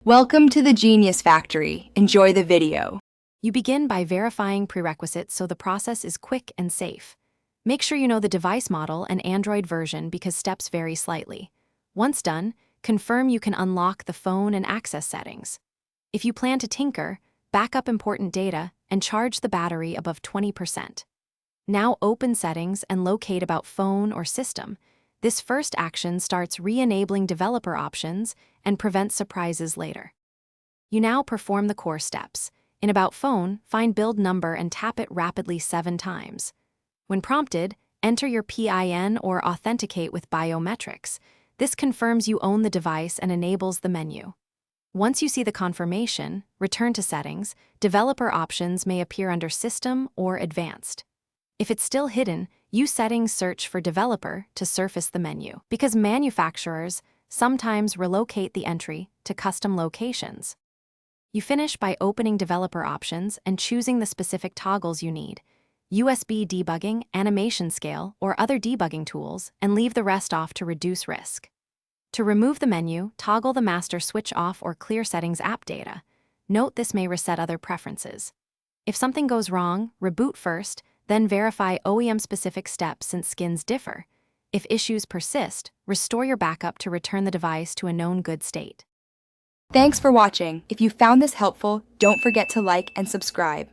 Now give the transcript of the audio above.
Welcome to the Genius Factory. Enjoy the video. You begin by verifying prerequisites so the process is quick and safe. Make sure you know the device model and Android version because steps vary slightly. Once done, confirm you can unlock the phone and access settings. If you plan to tinker, back up important data and charge the battery above 20%. Now open settings and locate about phone or system. This first action starts re-enabling developer options and prevents surprises later. You now perform the core steps. In About Phone, find build number and tap it rapidly 7 times. When prompted, enter your PIN or authenticate with biometrics. This confirms you own the device and enables the menu. Once you see the confirmation, return to Settings. Developer options may appear under System or Advanced. If it's still hidden, use Settings search for Developer to surface the menu, because manufacturers sometimes relocate the entry to custom locations. You finish by opening developer options and choosing the specific toggles you need, USB debugging, animation scale, or other debugging tools, and leave the rest off to reduce risk. To remove the menu, toggle the master switch off or clear settings app data. Note this may reset other preferences. If something goes wrong, reboot first, then verify OEM-specific steps since skins differ. If issues persist, restore your backup to return the device to a known good state. Thanks for watching. If you found this helpful, don't forget to like and subscribe.